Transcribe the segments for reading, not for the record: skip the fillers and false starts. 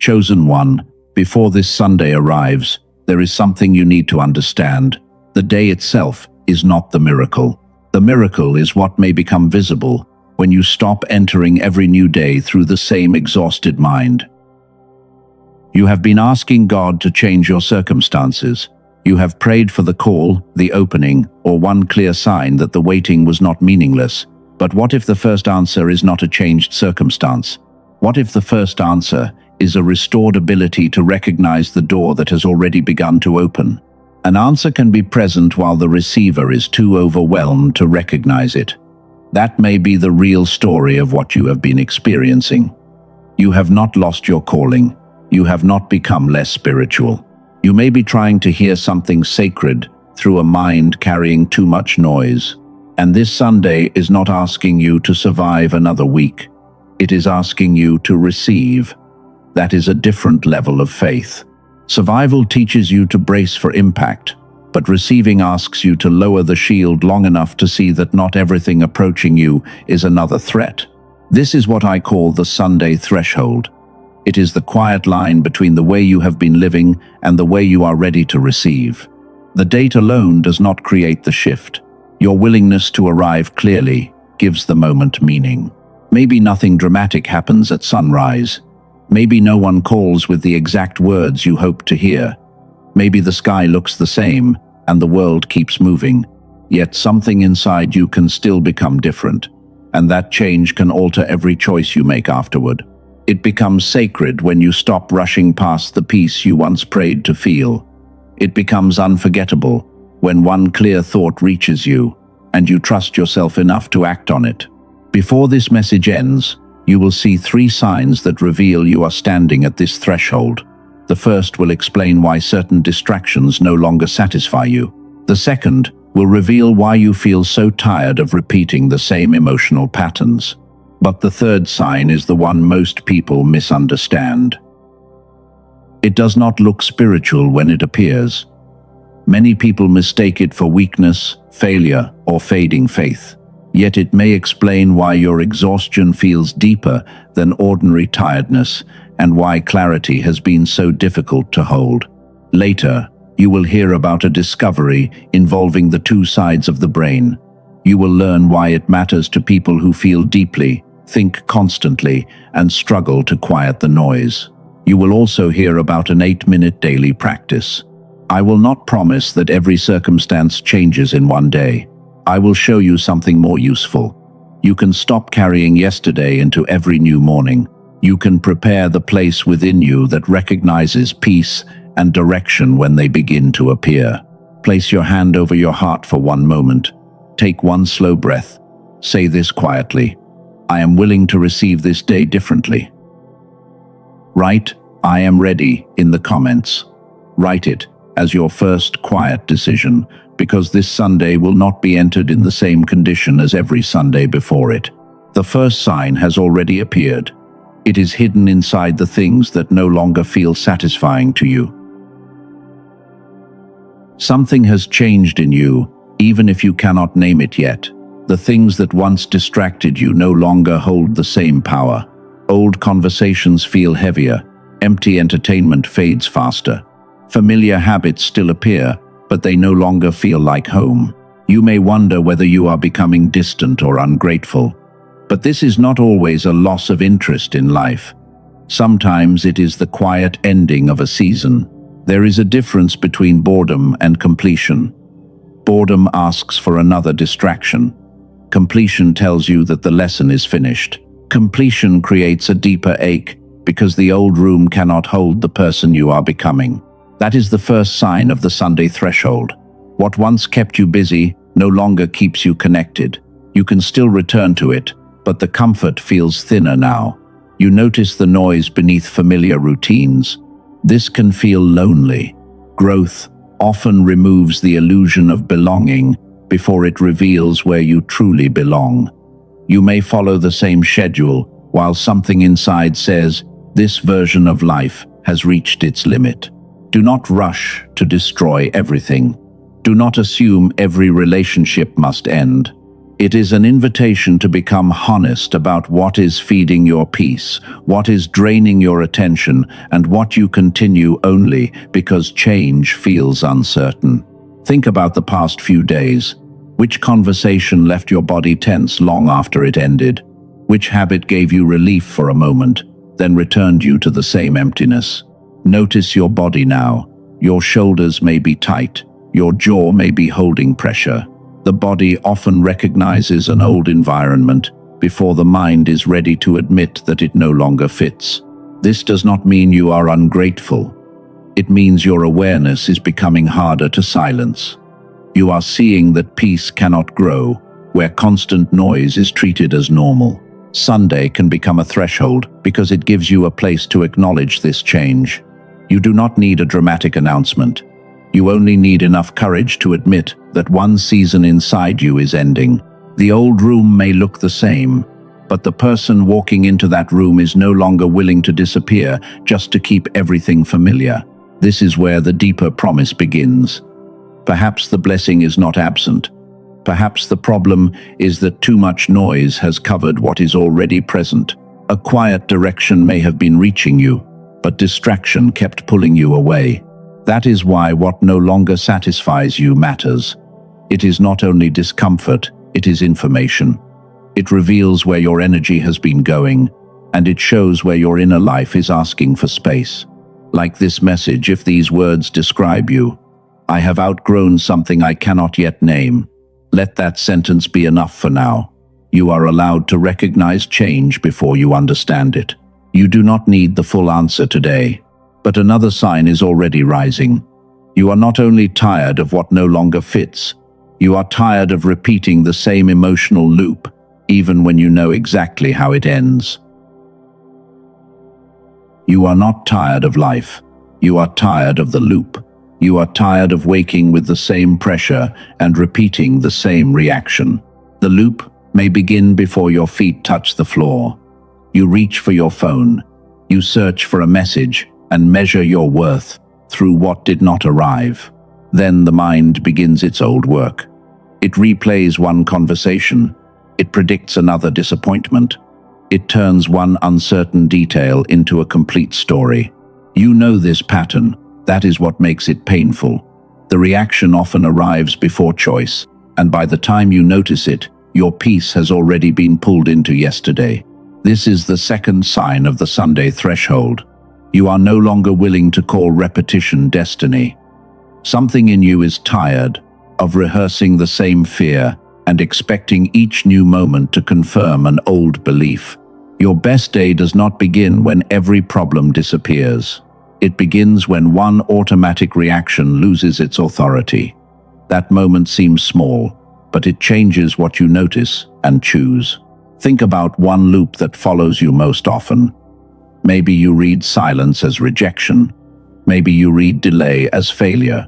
Chosen one, before this Sunday arrives, there is something you need to understand. The day itself is not the miracle. The miracle is what may become visible when you stop entering every new day through the same exhausted mind. You have been asking God to change your circumstances. You have prayed for the call, the opening, or one clear sign that the waiting was not meaningless. But what if the first answer is not a changed circumstance? What if the first answer is a restored ability to recognize the door that has already begun to open? An answer can be present while the receiver is too overwhelmed to recognize it. That may be the real story of what you have been experiencing. You have not lost your calling. You have not become less spiritual. You may be trying to hear something sacred through a mind carrying too much noise. And this Sunday is not asking you to survive another week. It is asking you to receive. That is a different level of faith. Survival teaches you to brace for impact, but receiving asks you to lower the shield long enough to see that not everything approaching you is another threat. This is what I call the Sunday threshold. It is the quiet line between the way you have been living and the way you are ready to receive. The date alone does not create the shift. Your willingness to arrive clearly gives the moment meaning. Maybe nothing dramatic happens at sunrise. Maybe no one calls with the exact words you hope to hear. Maybe the sky looks the same and the world keeps moving. Yet something inside you can still become different, and that change can alter every choice you make afterward. It becomes sacred when you stop rushing past the peace you once prayed to feel. It becomes unforgettable when one clear thought reaches you and you trust yourself enough to act on it. Before this message ends, you will see 3 signs that reveal you are standing at this threshold. The first will explain why certain distractions no longer satisfy you. The second will reveal why you feel so tired of repeating the same emotional patterns. But the third sign is the one most people misunderstand. It does not look spiritual when it appears. Many people mistake it for weakness, failure, or fading faith. Yet it may explain why your exhaustion feels deeper than ordinary tiredness and why clarity has been so difficult to hold. Later, you will hear about a discovery involving the 2 sides of the brain. You will learn why it matters to people who feel deeply, think constantly, and struggle to quiet the noise. You will also hear about an 8-minute daily practice. I will not promise that every circumstance changes in one day. I will show you something more useful. You can stop carrying yesterday into every new morning. You can prepare the place within you that recognizes peace and direction when they begin to appear. Place your hand over your heart for one moment. Take one slow breath. Say this quietly: I am willing to receive this day differently. Write, "I am ready," in the comments. Write it as your first quiet decision, because this Sunday will not be entered in the same condition as every Sunday before it. The first sign has already appeared. It is hidden inside the things that no longer feel satisfying to you. Something has changed in you, even if you cannot name it yet. The things that once distracted you no longer hold the same power. Old conversations feel heavier. Empty entertainment fades faster. Familiar habits still appear, but they no longer feel like home. You may wonder whether you are becoming distant or ungrateful. But this is not always a loss of interest in life. Sometimes it is the quiet ending of a season. There is a difference between boredom and completion. Boredom asks for another distraction. Completion tells you that the lesson is finished. Completion creates a deeper ache because the old room cannot hold the person you are becoming. That is the first sign of the Sunday threshold. What once kept you busy no longer keeps you connected. You can still return to it, but the comfort feels thinner now. You notice the noise beneath familiar routines. This can feel lonely. Growth often removes the illusion of belonging before it reveals where you truly belong. You may follow the same schedule while something inside says, this version of life has reached its limit. Do not rush to destroy everything. Do not assume every relationship must end. It is an invitation to become honest about what is feeding your peace, what is draining your attention, and what you continue only because change feels uncertain. Think about the past few days. Which conversation left your body tense long after it ended? Which habit gave you relief for a moment, then returned you to the same emptiness? Notice your body now. Your shoulders may be tight. Your jaw may be holding pressure. The body often recognizes an old environment before the mind is ready to admit that it no longer fits. This does not mean you are ungrateful. It means your awareness is becoming harder to silence. You are seeing that peace cannot grow where constant noise is treated as normal. Sunday can become a threshold because it gives you a place to acknowledge this change. You do not need a dramatic announcement. You only need enough courage to admit that one season inside you is ending. The old room may look the same, but the person walking into that room is no longer willing to disappear just to keep everything familiar. This is where the deeper promise begins. Perhaps the blessing is not absent. Perhaps the problem is that too much noise has covered what is already present. A quiet direction may have been reaching you, but distraction kept pulling you away. That is why what no longer satisfies you matters. It is not only discomfort, it is information. It reveals where your energy has been going, and it shows where your inner life is asking for space. Like this message, if these words describe you: I have outgrown something I cannot yet name. Let that sentence be enough for now. You are allowed to recognize change before you understand it. You do not need the full answer today, but another sign is already rising. You are not only tired of what no longer fits, you are tired of repeating the same emotional loop, even when you know exactly how it ends. You are not tired of life. You are tired of the loop. You are tired of waking with the same pressure and repeating the same reaction. The loop may begin before your feet touch the floor. You reach for your phone. You search for a message and measure your worth through what did not arrive. Then the mind begins its old work. It replays one conversation. It predicts another disappointment. It turns one uncertain detail into a complete story. You know this pattern. That is what makes it painful. The reaction often arrives before choice, and by the time you notice it, your peace has already been pulled into yesterday. This is the second sign of the Sunday threshold. You are no longer willing to call repetition destiny. Something in you is tired of rehearsing the same fear and expecting each new moment to confirm an old belief. Your best day does not begin when every problem disappears. It begins when one automatic reaction loses its authority. That moment seems small, but it changes what you notice and choose. Think about one loop that follows you most often. Maybe you read silence as rejection. Maybe you read delay as failure.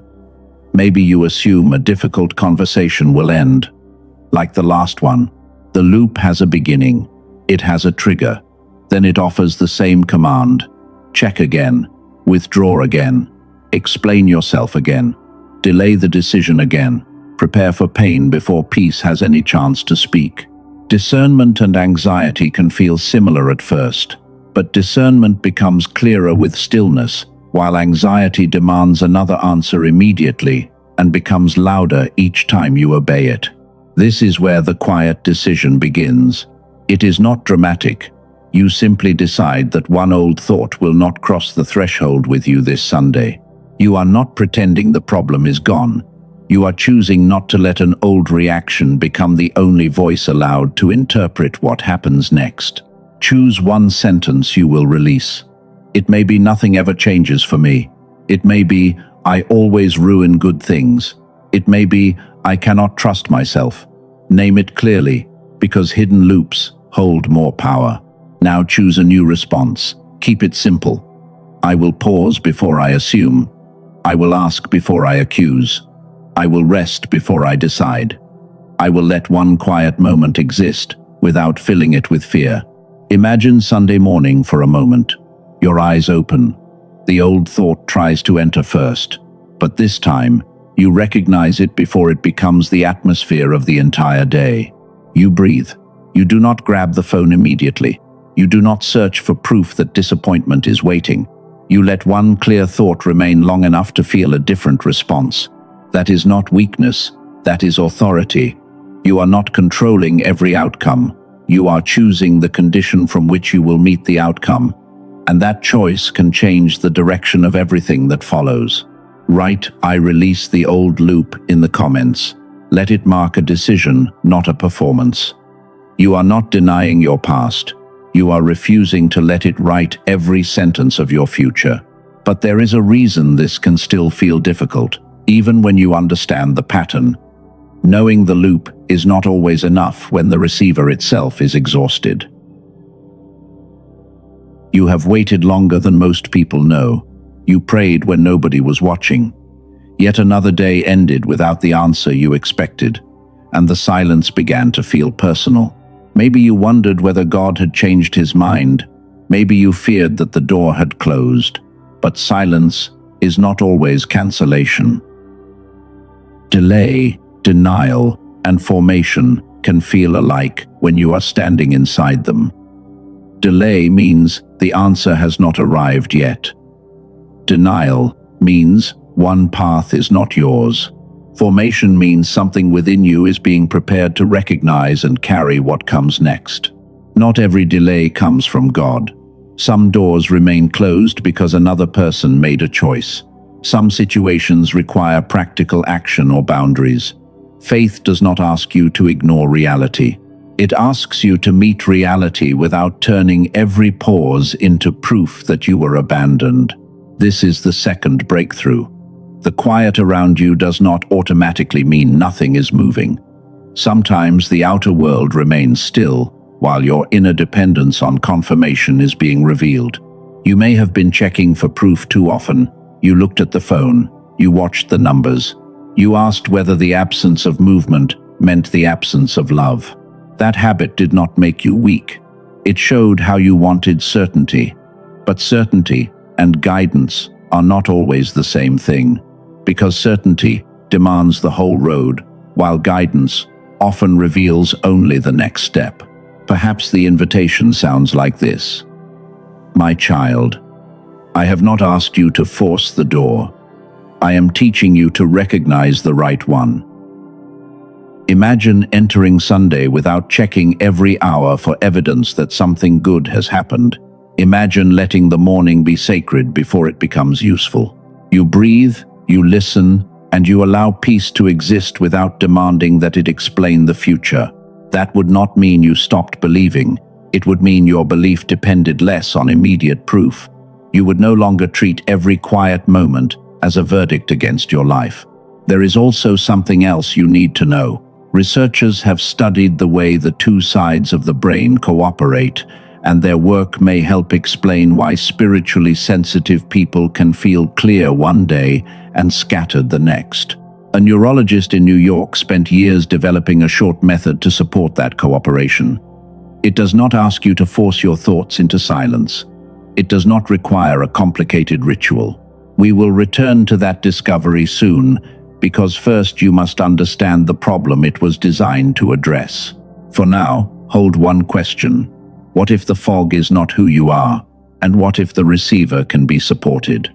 Maybe you assume a difficult conversation will end. Like the last one, the loop has a beginning. It has a trigger. Then it offers the same command. Check again. Withdraw again. Explain yourself again. Delay the decision again. Prepare for pain before peace has any chance to speak. Discernment and anxiety can feel similar at first, but discernment becomes clearer with stillness, while anxiety demands another answer immediately and becomes louder each time you obey it. This is where the quiet decision begins. It is not dramatic. You simply decide that one old thought will not cross the threshold with you this Sunday. You are not pretending the problem is gone. You are choosing not to let an old reaction become the only voice allowed to interpret what happens next. Choose one sentence you will release. It may be nothing ever changes for me. It may be, I always ruin good things. It may be, I cannot trust myself. Name it clearly, because hidden loops hold more power. Now choose a new response. Keep it simple. I will pause before I assume. I will ask before I accuse. I will rest before I decide. I will let one quiet moment exist without filling it with fear. Imagine Sunday morning for a moment. Your eyes open. The old thought tries to enter first, but this time, you recognize it before it becomes the atmosphere of the entire day. You breathe. You do not grab the phone immediately. You do not search for proof that disappointment is waiting. You let one clear thought remain long enough to feel a different response. That is not weakness. That is authority. You are not controlling every outcome. You are choosing the condition from which you will meet the outcome. And that choice can change the direction of everything that follows. Write, "I release the old loop" in the comments. Let it mark a decision, not a performance. You are not denying your past. You are refusing to let it write every sentence of your future. But there is a reason this can still feel difficult, even when you understand the pattern. Knowing the loop is not always enough when the receiver itself is exhausted. You have waited longer than most people know. You prayed when nobody was watching. Yet another day ended without the answer you expected, and the silence began to feel personal. Maybe you wondered whether God had changed his mind. Maybe you feared that the door had closed. But silence is not always cancellation. Delay, denial, and formation can feel alike when you are standing inside them. Delay means the answer has not arrived yet. Denial means one path is not yours. Formation means something within you is being prepared to recognize and carry what comes next. Not every delay comes from God. Some doors remain closed because another person made a choice. Some situations require practical action or boundaries. Faith does not ask you to ignore reality. It asks you to meet reality without turning every pause into proof that you were abandoned. This is the second breakthrough. The quiet around you does not automatically mean nothing is moving. Sometimes the outer world remains still, while your inner dependence on confirmation is being revealed. You may have been checking for proof too often. You looked at the phone. You watched the numbers. You asked whether the absence of movement meant the absence of love. That habit did not make you weak. It showed how you wanted certainty. But certainty and guidance are not always the same thing, because certainty demands the whole road, while guidance often reveals only the next step. Perhaps the invitation sounds like this. My child, I have not asked you to force the door. I am teaching you to recognize the right one. Imagine entering Sunday without checking every hour for evidence that something good has happened. Imagine letting the morning be sacred before it becomes useful. You breathe, you listen, and you allow peace to exist without demanding that it explain the future. That would not mean you stopped believing. It would mean your belief depended less on immediate proof. You would no longer treat every quiet moment as a verdict against your life. There is also something else you need to know. Researchers have studied the way the two sides of the brain cooperate, and their work may help explain why spiritually sensitive people can feel clear one day and scattered the next. A neurologist in New York spent years developing a short method to support that cooperation. It does not ask you to force your thoughts into silence. It does not require a complicated ritual. We will return to that discovery soon, because first you must understand the problem it was designed to address. For now, hold one question. What if the fog is not who you are? And what if the receiver can be supported?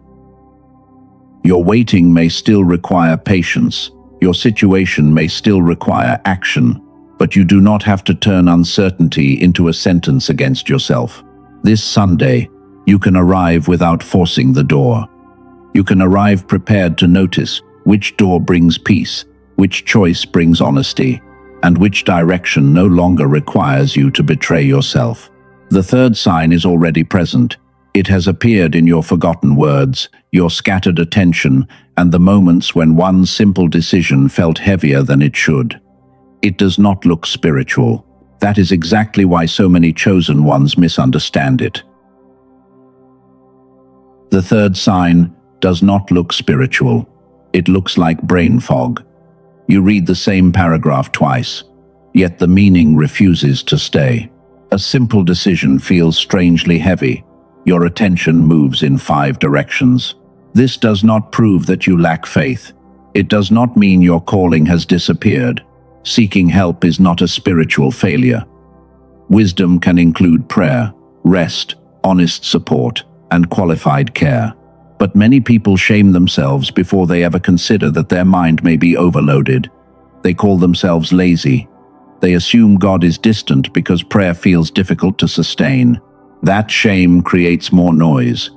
Your waiting may still require patience. Your situation may still require action, but you do not have to turn uncertainty into a sentence against yourself. This Sunday, you can arrive without forcing the door. You can arrive prepared to notice which door brings peace, which choice brings honesty, and which direction no longer requires you to betray yourself. The third sign is already present. It has appeared in your forgotten words, your scattered attention, and the moments when one simple decision felt heavier than it should. It does not look spiritual. That is exactly why so many chosen ones misunderstand it. The third sign does not look spiritual. It looks like brain fog. You read the same paragraph twice, yet the meaning refuses to stay. A simple decision feels strangely heavy. Your attention moves in 5 directions. This does not prove that you lack faith. It does not mean your calling has disappeared. Seeking help is not a spiritual failure. Wisdom can include prayer, rest, honest support, and qualified care. But many people shame themselves before they ever consider that their mind may be overloaded. They call themselves lazy. They assume God is distant because prayer feels difficult to sustain. That shame creates more noise.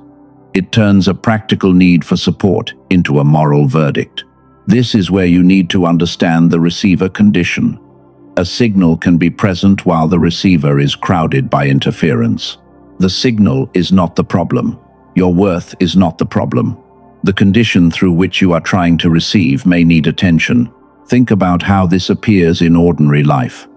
It turns a practical need for support into a moral verdict. This is where you need to understand the receiver condition. A signal can be present while the receiver is crowded by interference. The signal is not the problem. Your worth is not the problem. The condition through which you are trying to receive may need attention. Think about how this appears in ordinary life.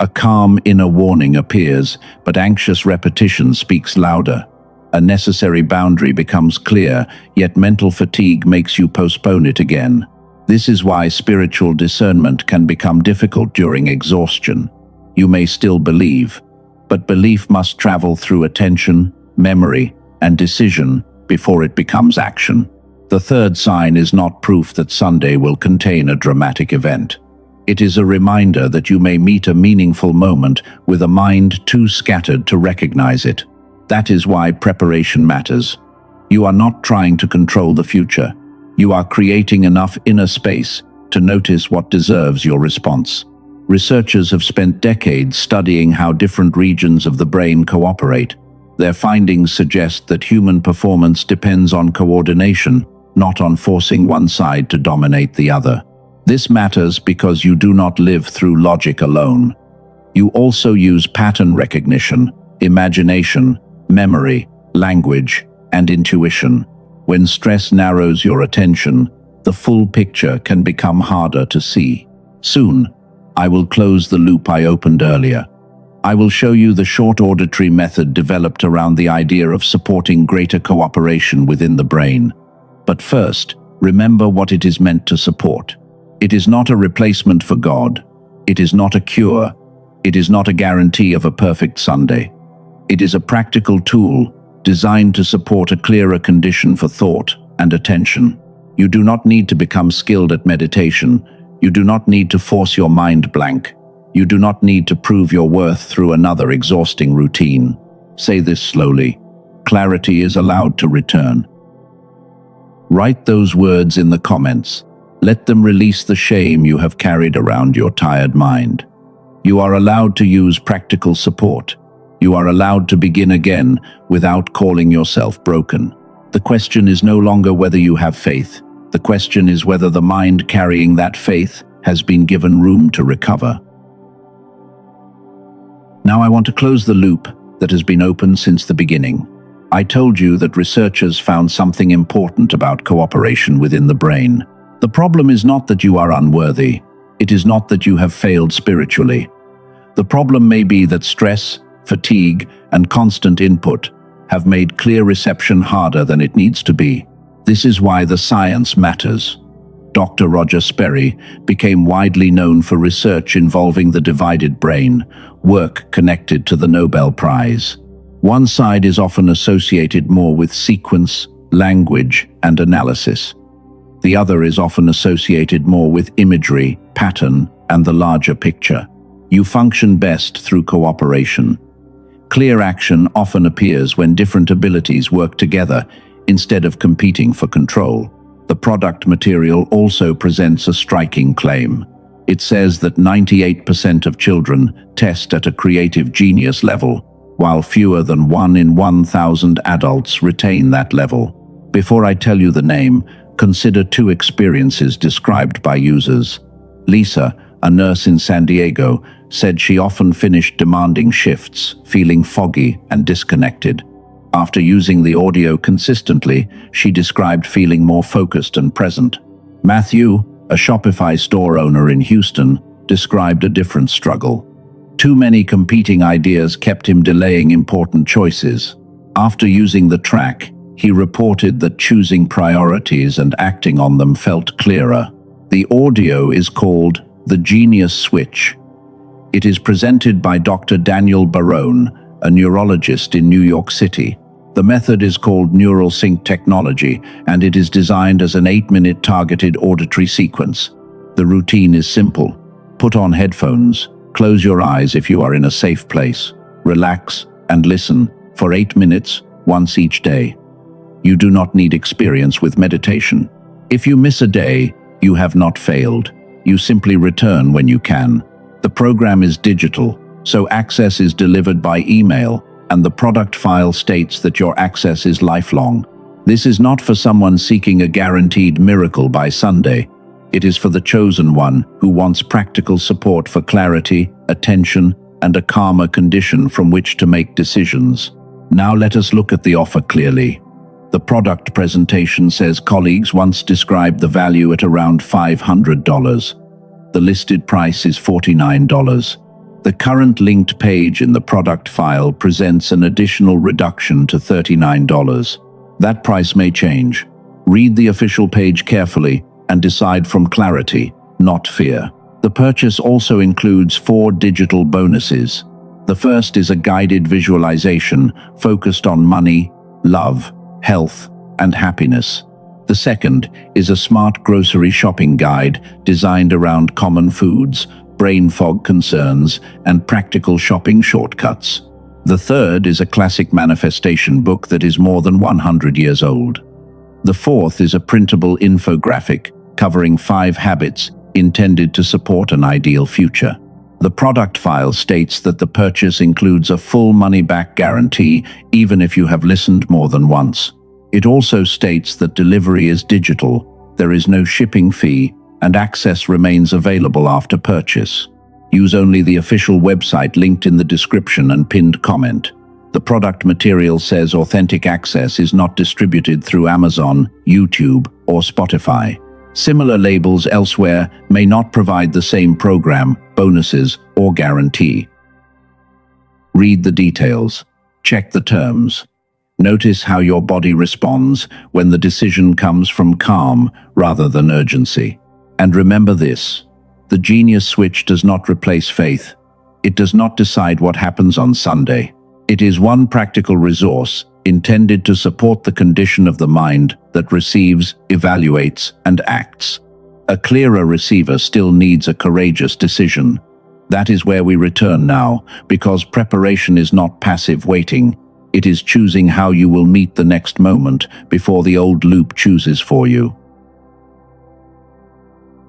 A calm inner warning appears, but anxious repetition speaks louder. A necessary boundary becomes clear, yet mental fatigue makes you postpone it again. This is why spiritual discernment can become difficult during exhaustion. You may still believe, but belief must travel through attention, memory, and decision before it becomes action. The third sign is not proof that Sunday will contain a dramatic event. It is a reminder that you may meet a meaningful moment with a mind too scattered to recognize it. That is why preparation matters. You are not trying to control the future. You are creating enough inner space to notice what deserves your response. Researchers have spent decades studying how different regions of the brain cooperate. Their findings suggest that human performance depends on coordination, not on forcing one side to dominate the other. This matters because you do not live through logic alone. You also use pattern recognition, imagination, memory, language, and intuition. When stress narrows your attention, the full picture can become harder to see. Soon, I will close the loop I opened earlier. I will show you the short auditory method developed around the idea of supporting greater cooperation within the brain. But first, remember what it is meant to support. It is not a replacement for God. It is not a cure. It is not a guarantee of a perfect Sunday. It is a practical tool designed to support a clearer condition for thought and attention. You do not need to become skilled at meditation. You do not need to force your mind blank. You do not need to prove your worth through another exhausting routine. Say this slowly. Clarity is allowed to return. Write those words in the comments. Let them release the shame you have carried around your tired mind. You are allowed to use practical support. You are allowed to begin again without calling yourself broken. The question is no longer whether you have faith. The question is whether the mind carrying that faith has been given room to recover. Now I want to close the loop that has been open since the beginning. I told you that researchers found something important about cooperation within the brain. The problem is not that you are unworthy. It is not that you have failed spiritually. The problem may be that stress, fatigue, and constant input have made clear reception harder than it needs to be. This is why the science matters. Doctor Roger Sperry became widely known for research involving the divided brain, work connected to the Nobel Prize. One side is often associated more with sequence, language, and analysis. The other is often associated more with imagery, pattern, and the larger picture. You function best through cooperation. Clear action often appears when different abilities work together instead of competing for control. The product material also presents a striking claim. It says that 98% of children test at a creative genius level, while fewer than 1 in 1,000 adults retain that level. Before I tell you the name, consider 2 experiences described by users. Lisa, a nurse in San Diego, said she often finished demanding shifts, feeling foggy and disconnected. After using the audio consistently, she described feeling more focused and present. Matthew, a Shopify store owner in Houston, described a different struggle. Too many competing ideas kept him delaying important choices. After using the track, he reported that choosing priorities and acting on them felt clearer. The audio is called The Genius Switch. It is presented by Doctor Daniel Barone, a neurologist in New York City. The method is called neural sync technology, and it is designed as an 8-minute targeted auditory sequence. The routine is simple. Put on headphones, close your eyes if you are in a safe place, relax and listen for 8 minutes once each day. You do not need experience with meditation. If you miss a day, you have not failed. You simply return when you can. The program is digital, so access is delivered by email, and the product file states that your access is lifelong. This is not for someone seeking a guaranteed miracle by Sunday. It is for the chosen one who wants practical support for clarity, attention, and a calmer condition from which to make decisions. Now let us look at the offer clearly. The product presentation says colleagues once described the value at around $500. The listed price is $49. The current linked page in the product file presents an additional reduction to $39. That price may change. Read the official page carefully and decide from clarity, not fear. The purchase also includes 4 digital bonuses. The first is a guided visualization focused on money, love, health, and happiness. The second is a smart grocery shopping guide designed around common foods, brain fog concerns, and practical shopping shortcuts. The third is a classic manifestation book that is more than 100 years old. The fourth is a printable infographic covering 5 habits intended to support an ideal future. The product file states that the purchase includes a full money-back guarantee even if you have listened more than once. It also states that delivery is digital, there is no shipping fee, and access remains available after purchase. Use only the official website linked in the description and pinned comment. The product material says authentic access is not distributed through Amazon, YouTube, or Spotify. Similar labels elsewhere may not provide the same program, bonuses, or guarantee. Read the details. Check the terms. Notice how your body responds when the decision comes from calm rather than urgency. And remember this, the genius switch does not replace faith. It does not decide what happens on Sunday. It is one practical resource intended to support the condition of the mind that receives, evaluates, and acts. A clearer receiver still needs a courageous decision. That is where we return now, because preparation is not passive waiting. It is choosing how you will meet the next moment before the old loop chooses for you.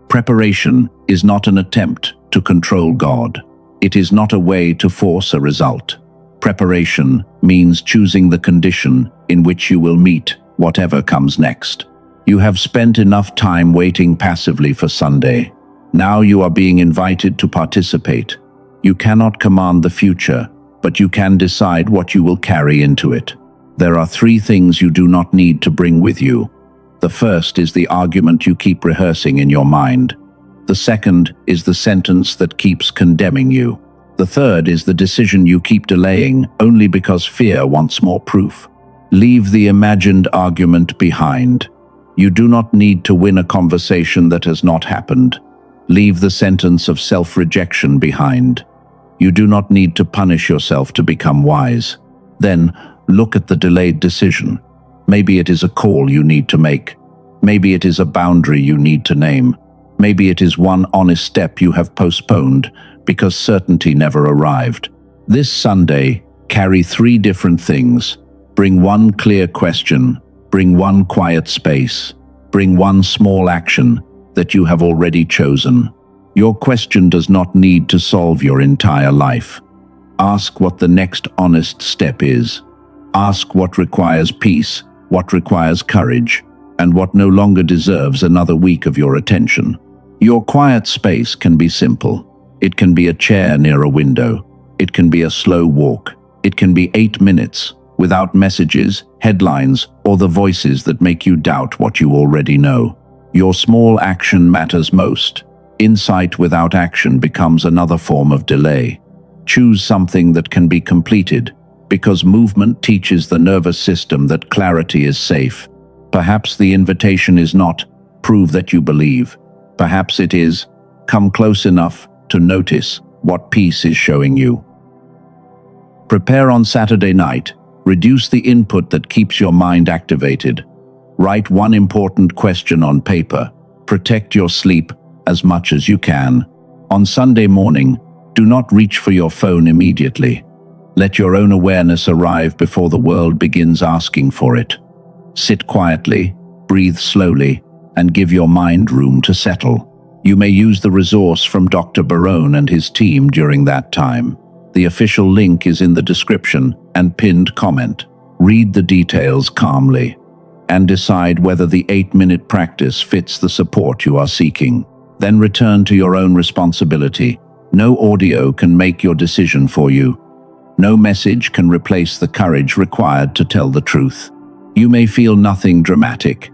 Preparation is not an attempt to control God. It is not a way to force a result. Preparation means choosing the condition in which you will meet whatever comes next. You have spent enough time waiting passively for Sunday. Now you are being invited to participate. You cannot command the future, but you can decide what you will carry into it. There are 3 things you do not need to bring with you. The first is the argument you keep rehearsing in your mind. The second is the sentence that keeps condemning you. The third is the decision you keep delaying only because fear wants more proof. Leave the imagined argument behind. You do not need to win a conversation that has not happened. Leave the sentence of self-rejection behind. You do not need to punish yourself to become wise. Then, look at the delayed decision. Maybe it is a call you need to make. Maybe it is a boundary you need to name. Maybe it is one honest step you have postponed because certainty never arrived. This Sunday, carry 3 different things. Bring 1 clear question. Bring 1 quiet space. Bring 1 small action that you have already chosen. Your question does not need to solve your entire life. Ask what the next honest step is. Ask what requires peace, what requires courage, and what no longer deserves another week of your attention. Your quiet space can be simple. It can be a chair near a window. It can be a slow walk. It can be 8 minutes, without messages, headlines, or the voices that make you doubt what you already know. Your small action matters most. Insight without action becomes another form of delay. Choose something that can be completed, because movement teaches the nervous system that clarity is safe. Perhaps the invitation is not, prove that you believe. Perhaps it is, come close enough to notice what peace is showing you. Prepare on Saturday night. Reduce the input that keeps your mind activated. Write 1 important question on paper. Protect your sleep as much as you can. On Sunday morning, do not reach for your phone immediately. Let your own awareness arrive before the world begins asking for it. Sit quietly, breathe slowly, and give your mind room to settle. You may use the resource from Dr. Barone and his team during that time. The official link is in the description and pinned comment. Read the details calmly and decide whether the 8-minute practice fits the support you are seeking. Then return to your own responsibility. No audio can make your decision for you. No message can replace the courage required to tell the truth. You may feel nothing dramatic.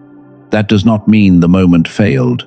That does not mean the moment failed.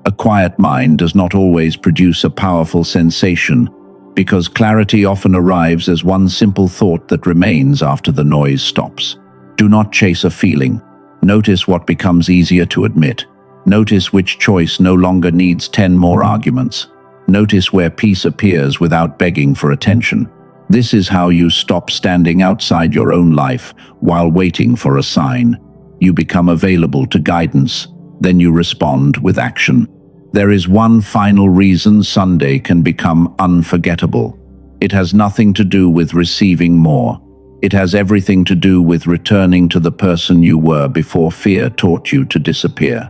A quiet mind does not always produce a powerful sensation, because clarity often arrives as one simple thought that remains after the noise stops. Do not chase a feeling. Notice what becomes easier to admit. Notice which choice no longer needs 10 more arguments. Notice where peace appears without begging for attention. This is how you stop standing outside your own life while waiting for a sign. You become available to guidance, then you respond with action. There is one final reason Sunday can become unforgettable. It has nothing to do with receiving more. It has everything to do with returning to the person you were before fear taught you to disappear.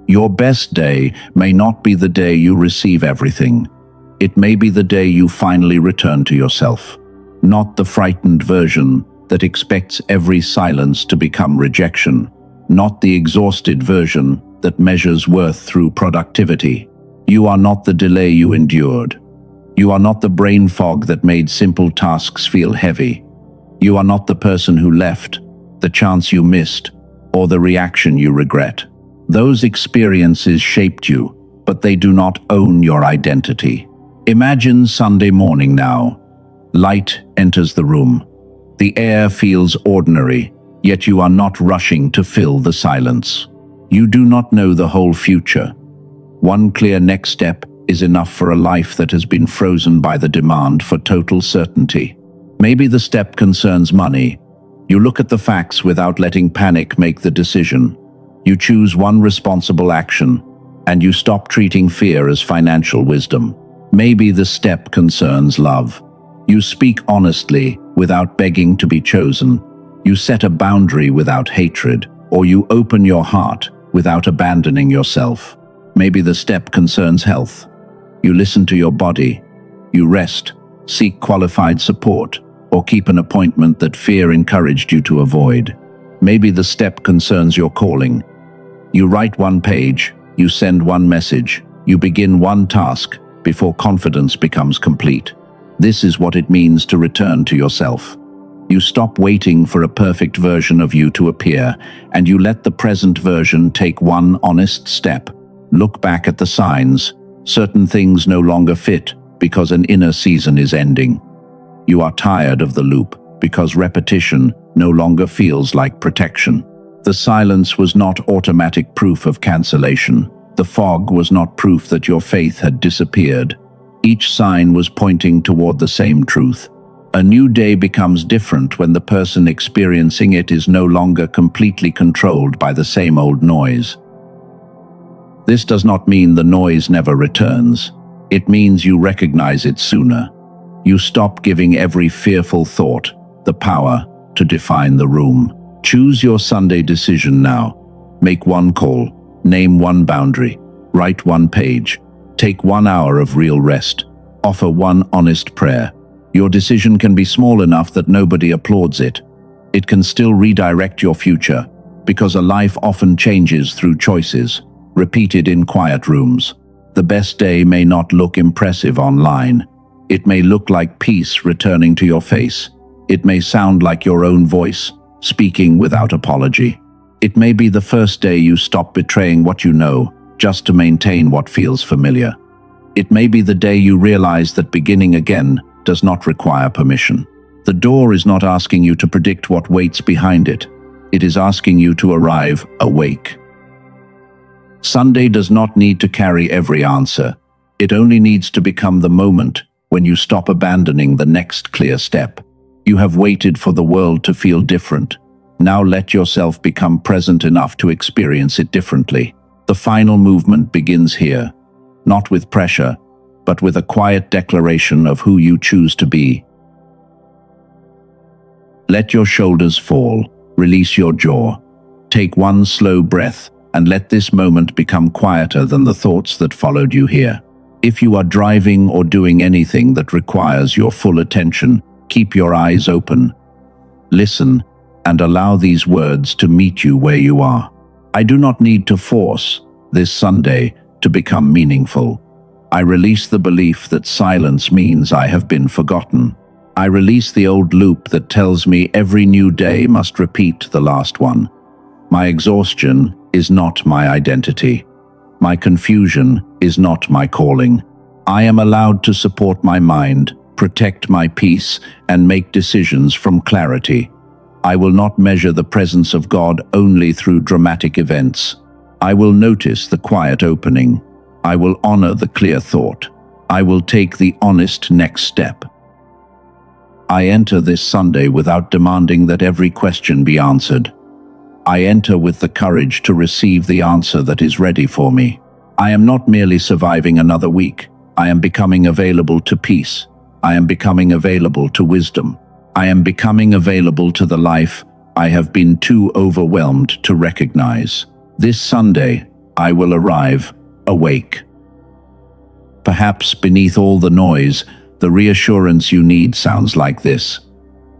Your best day may not be the day you receive everything. It may be the day you finally return to yourself. Not the frightened version that expects every silence to become rejection. Not the exhausted version that measures worth through productivity. You are not the delay you endured. You are not the brain fog that made simple tasks feel heavy. You are not the person who left, the chance you missed, or the reaction you regret. Those experiences shaped you, but they do not own your identity. Imagine Sunday morning now. Light enters the room. The air feels ordinary, yet you are not rushing to fill the silence. You do not know the whole future. One clear next step is enough for a life that has been frozen by the demand for total certainty. Maybe the step concerns money. You look at the facts without letting panic make the decision. You choose one responsible action, and you stop treating fear as financial wisdom. Maybe the step concerns love. You speak honestly without begging to be chosen. You set a boundary without hatred, or you open your heart without abandoning yourself. Maybe the step concerns health. You listen to your body. You rest, seek qualified support, or keep an appointment that fear encouraged you to avoid. Maybe the step concerns your calling. You write one page, you send one message, you begin one task before confidence becomes complete. This is what it means to return to yourself. You stop waiting for a perfect version of you to appear, and you let the present version take one honest step. Look back at the signs. Certain things no longer fit because an inner season is ending. You are tired of the loop because repetition no longer feels like protection. The silence was not automatic proof of cancellation. The fog was not proof that your faith had disappeared. Each sign was pointing toward the same truth. A new day becomes different when the person experiencing it is no longer completely controlled by the same old noise. This does not mean the noise never returns. It means you recognize it sooner. You stop giving every fearful thought the power to define the room. Choose your Sunday decision now. Make one call, name one boundary, write one page, take 1 hour of real rest, offer one honest prayer. Your decision can be small enough that nobody applauds it. It can still redirect your future, because a life often changes through choices, repeated in quiet rooms. The best day may not look impressive online. It may look like peace returning to your face. It may sound like your own voice, speaking without apology. It may be the first day you stop betraying what you know, just to maintain what feels familiar. It may be the day you realize that beginning again does not require permission. The door is not asking you to predict what waits behind it. It is asking you to arrive awake. Sunday does not need to carry every answer. It only needs to become the moment when you stop abandoning the next clear step. You have waited for the world to feel different. Now let yourself become present enough to experience it differently. The final movement begins here. not with pressure, but with a quiet declaration of who you choose to be. Let your shoulders fall, release your jaw. Take one slow breath, and let this moment become quieter than the thoughts that followed you here. If you are driving or doing anything that requires your full attention, keep your eyes open. Listen, and allow these words to meet you where you are. I do not need to force this Sunday to become meaningful. I release the belief that silence means I have been forgotten. I release the old loop that tells me every new day must repeat the last one. My exhaustion is not my identity. My confusion is not my calling. I am allowed to support my mind, protect my peace, and make decisions from clarity. I will not measure the presence of God only through dramatic events. I will notice the quiet opening. I will honor the clear thought. I will take the honest next step. I enter this Sunday without demanding that every question be answered. I enter with the courage to receive the answer that is ready for me. I am not merely surviving another week. I am becoming available to peace. I am becoming available to wisdom. I am becoming available to the life I have been too overwhelmed to recognize. This Sunday, I will arrive awake. Perhaps beneath all the noise, the reassurance you need sounds like this.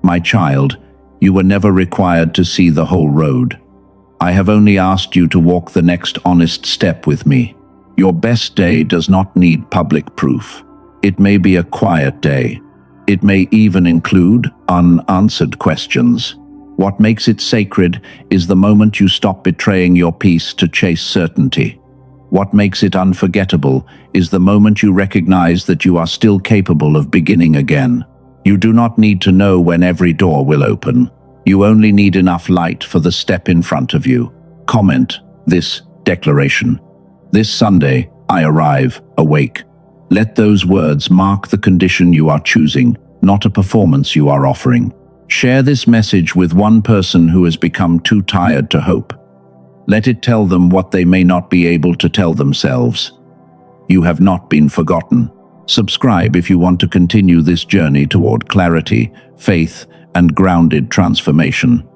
My child, you were never required to see the whole road. I have only asked you to walk the next honest step with me. Your best day does not need public proof. It may be a quiet day. It may even include unanswered questions. What makes it sacred is the moment you stop betraying your peace to chase certainty. What makes it unforgettable is the moment you recognize that you are still capable of beginning again. You do not need to know when every door will open. You only need enough light for the step in front of you. Comment this declaration. This Sunday, I arrive awake. Let those words mark the condition you are choosing, not a performance you are offering. Share this message with one person who has become too tired to hope. Let it tell them what they may not be able to tell themselves. You have not been forgotten. Subscribe if you want to continue this journey toward clarity, faith, and grounded transformation.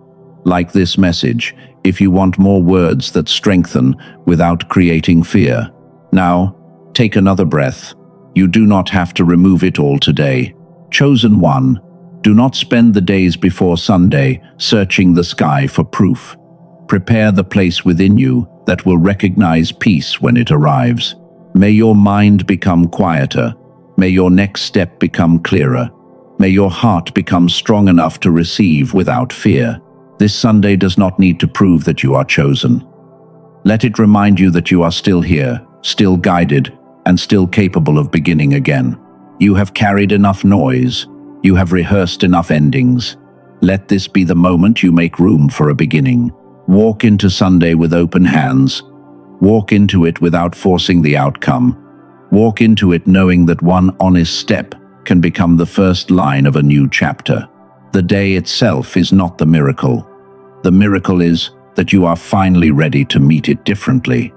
Like this message if you want more words that strengthen without creating fear. Now, take another breath. You do not have to remove it all today. Chosen one, do not spend the days before Sunday searching the sky for proof. Prepare the place within you that will recognize peace when it arrives. May your mind become quieter. May your next step become clearer. May your heart become strong enough to receive without fear. This Sunday does not need to prove that you are chosen. Let it remind you that you are still here, still guided, and still capable of beginning again. You have carried enough noise. You have rehearsed enough endings. Let this be the moment you make room for a beginning. Walk into Sunday with open hands. Walk into it without forcing the outcome. Walk into it knowing that one honest step can become the first line of a new chapter. The day itself is not the miracle. The miracle is that you are finally ready to meet it differently.